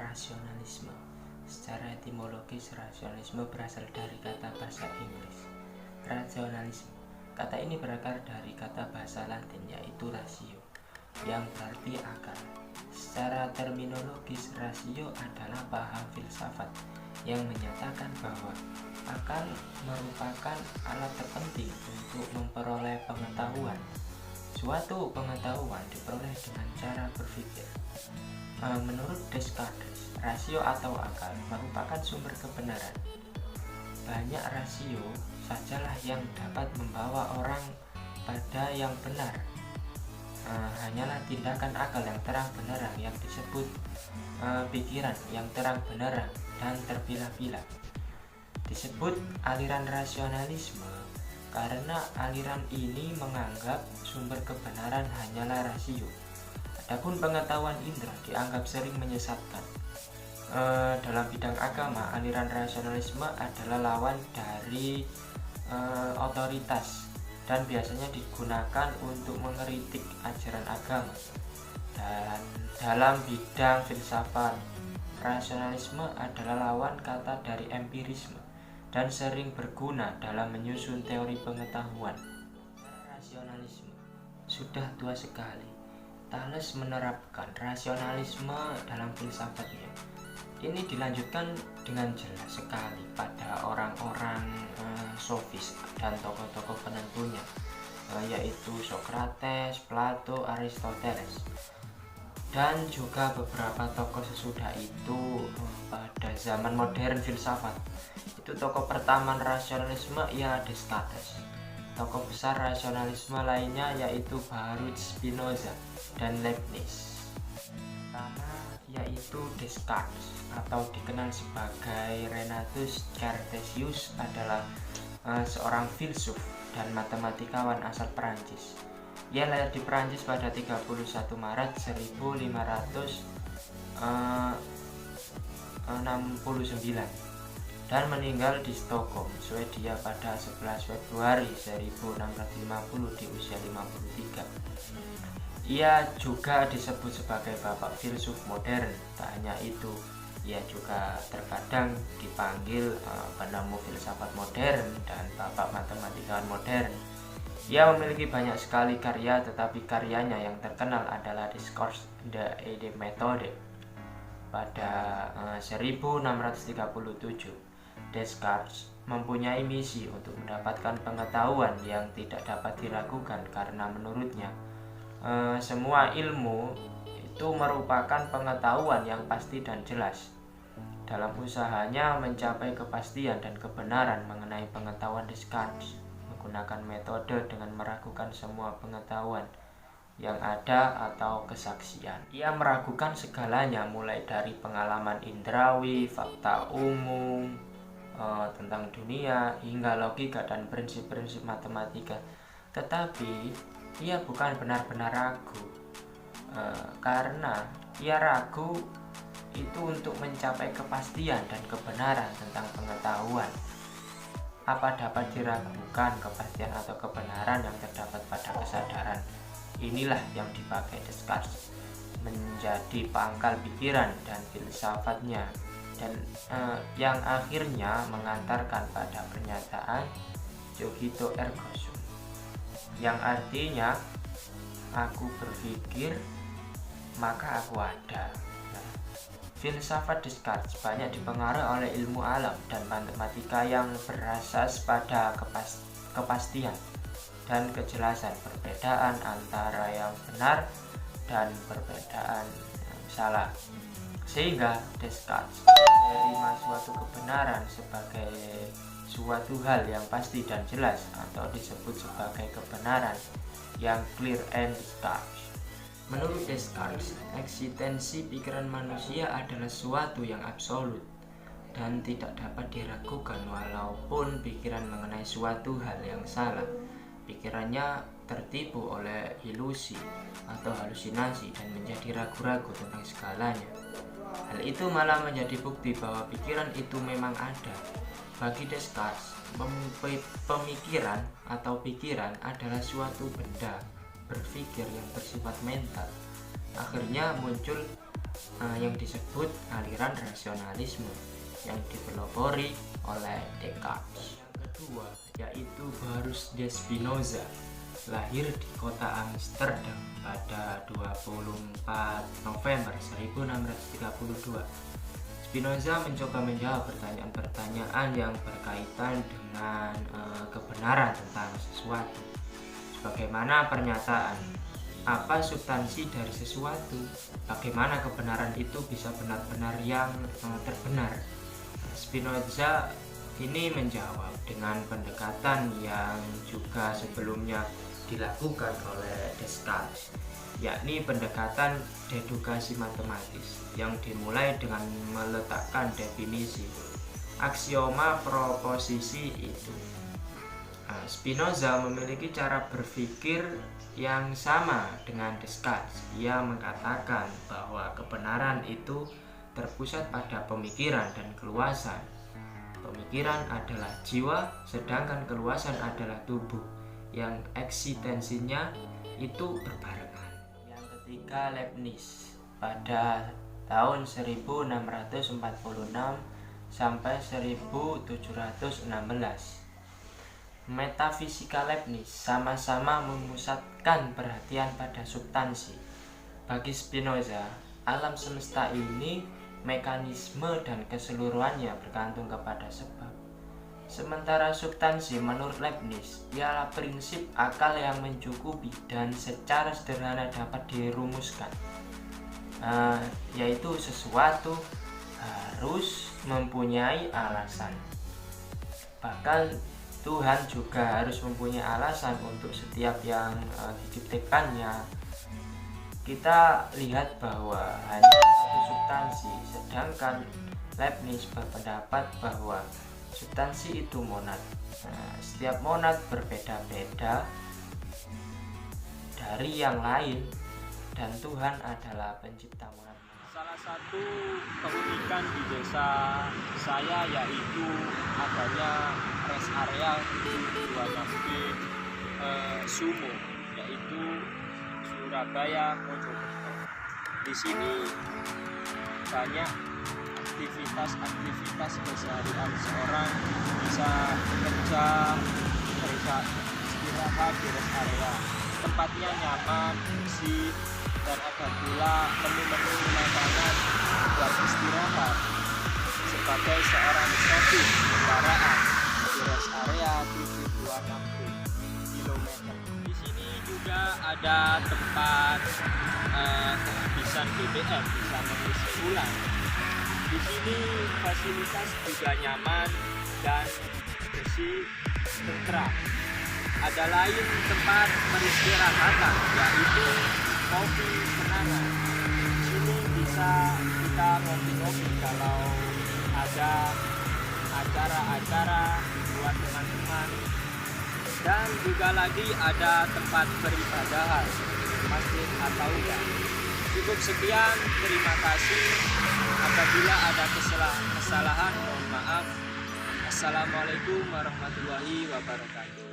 Rasionalisme. Secara etimologis, rasionalisme berasal dari kata bahasa Inggris rationalism. Kata ini berakar dari kata bahasa Latin yaitu ratio, yang berarti akal. Secara terminologis, rasio adalah paham filsafat yang menyatakan bahwa akal merupakan alat terpenting untuk memperoleh pengetahuan. Suatu pengetahuan diperoleh dengan cara berpikir. Menurut Descartes, rasio atau akal merupakan sumber kebenaran. Banyak rasio sajalah yang dapat membawa orang pada yang benar. Hanyalah tindakan akal yang terang benderang yang disebut pikiran yang terang benderang dan terpilah-pilah. Disebut aliran rasionalisme karena aliran ini menganggap sumber kebenaran hanyalah rasio. Adapun pengetahuan indera dianggap sering menyesatkan. Dalam bidang agama, aliran rasionalisme adalah lawan dari otoritas dan biasanya digunakan untuk mengkritik ajaran agama. Dan dalam bidang filsafat, rasionalisme adalah lawan kata dari empirisme dan sering berguna dalam menyusun teori pengetahuan. Rasionalisme sudah tua sekali. Thales menerapkan rasionalisme dalam filsafatnya. Ini dilanjutkan dengan jelas sekali pada orang-orang sofis dan tokoh-tokoh penentunya, yaitu Socrates, Plato, Aristoteles, dan juga beberapa tokoh sesudah itu. Pada zaman modern filsafat itu tokoh pertama rasionalisme ialah Descartes. Tokoh besar rasionalisme lainnya yaitu Baruch Spinoza dan Leibniz. Pertama yaitu Descartes atau dikenal sebagai Renatus Cartesius adalah seorang filsuf dan matematikawan asal Perancis. Ia lahir di Perancis pada 31 Maret 1569 dan meninggal di Stockholm, Swedia pada 11 Februari 1650 di usia 53. Ia juga disebut sebagai bapak filsuf modern. Tak hanya itu, ia juga terkadang dipanggil penemu filsafat modern dan bapak matematikawan modern. Ia memiliki banyak sekali karya, tetapi karyanya yang terkenal adalah Discourse de Idées Méthode. Pada 1637, Descartes mempunyai misi untuk mendapatkan pengetahuan yang tidak dapat diragukan karena menurutnya semua ilmu itu merupakan pengetahuan yang pasti dan jelas. Dalam usahanya mencapai kepastian dan kebenaran mengenai pengetahuan, Descartes menggunakan metode dengan meragukan semua pengetahuan yang ada atau kesaksian. Ia meragukan segalanya, mulai dari pengalaman indrawi, fakta umum tentang dunia, hingga logika dan prinsip-prinsip matematika. Tetapi ia bukan benar-benar ragu, karena ia ragu itu untuk mencapai kepastian dan kebenaran tentang pengetahuan. Apa dapat diragukan kepastian atau kebenaran yang terdapat pada kesadaran? Inilah yang dipakai Descartes menjadi pangkal pikiran dan filsafatnya, dan yang akhirnya mengantarkan pada pernyataan cogito ergo sum, yang artinya aku berpikir maka aku ada. Filsafat Descartes banyak dipengaruhi oleh ilmu alam dan matematika yang berasas pada kepastian dan kejelasan, perbedaan antara yang benar dan perbedaan yang salah, sehingga Descartes menerima suatu kebenaran sebagai suatu hal yang pasti dan jelas, atau disebut sebagai kebenaran yang clear and distinct. Menurut Descartes, eksistensi pikiran manusia adalah suatu yang absolut dan tidak dapat diragukan. Walaupun pikiran mengenai suatu hal yang salah, pikirannya tertipu oleh ilusi atau halusinasi dan menjadi ragu-ragu tentang segalanya. Hal itu malah menjadi bukti bahwa pikiran itu memang ada. Bagi Descartes, pemikiran atau pikiran adalah suatu benda berpikir yang bersifat mental Akhirnya muncul yang disebut aliran rasionalisme yang dipelopori oleh Descartes. Yang kedua yaitu Baruch de Spinoza, lahir di kota Amsterdam pada 24 November 1632. Spinoza mencoba menjawab pertanyaan-pertanyaan yang berkaitan dengan kebenaran tentang sesuatu. Sebagaimana pernyataan, apa substansi dari sesuatu? Bagaimana kebenaran itu bisa benar-benar yang terbenar? Spinoza ini menjawab dengan pendekatan yang juga sebelumnya dilakukan oleh Descartes, yakni pendekatan dedukasi matematis yang dimulai dengan meletakkan definisi aksioma proposisi itu. Spinoza memiliki cara berpikir yang sama dengan Descartes. Ia mengatakan bahwa kebenaran itu terpusat pada pemikiran dan keluasan. Pemikiran adalah jiwa, sedangkan keluasan adalah tubuh yang eksistensinya itu berbarengan. Yang ketiga, Leibniz pada tahun 1646 sampai 1716. Metafisika Leibniz sama-sama memusatkan perhatian pada substansi. Bagi Spinoza, alam semesta ini mekanisme dan keseluruhannya bergantung kepada sebab. Sementara substansi menurut Leibniz ialah prinsip akal yang mencukupi dan secara sederhana dapat dirumuskan, yaitu sesuatu harus mempunyai alasan. Bahkan Tuhan juga harus mempunyai alasan untuk setiap yang diciptakannya. Kita lihat bahwa hanya satu substansi, sedangkan Leibniz berpendapat bahwa substansi itu monad. Setiap monad berbeda-beda dari yang lain, dan Tuhan adalah pencipta monad. Salah satu keunikan di desa saya yaitu adanya rest area di 26B Sumo, yaitu Surabaya Mojokerto. Di sini banyak aktivitas keseharian seorang, bisa bekerja, istirahat di rest area. Tempatnya nyaman, bersih, dan ada pula menu-menu makanan buat istirahat. Sebagai seorang sopir kendaraan di rest area 726 km. Di sini juga ada tempat kehabisan BBM, bisa mengisi ulang. Di sini fasilitas juga nyaman dan bersih, tentram. Ada lain tempat peristirahatan, yaitu kopi kenangan. Di sini bisa kita ngopi-ngopi kalau ada acara-acara buat teman-teman. Dan juga lagi ada tempat peribadahan, masjid atau enggak. Cukup sekian, terima kasih. Apabila ada kesalahan, mohon maaf. Assalamualaikum warahmatullahi wabarakatuh.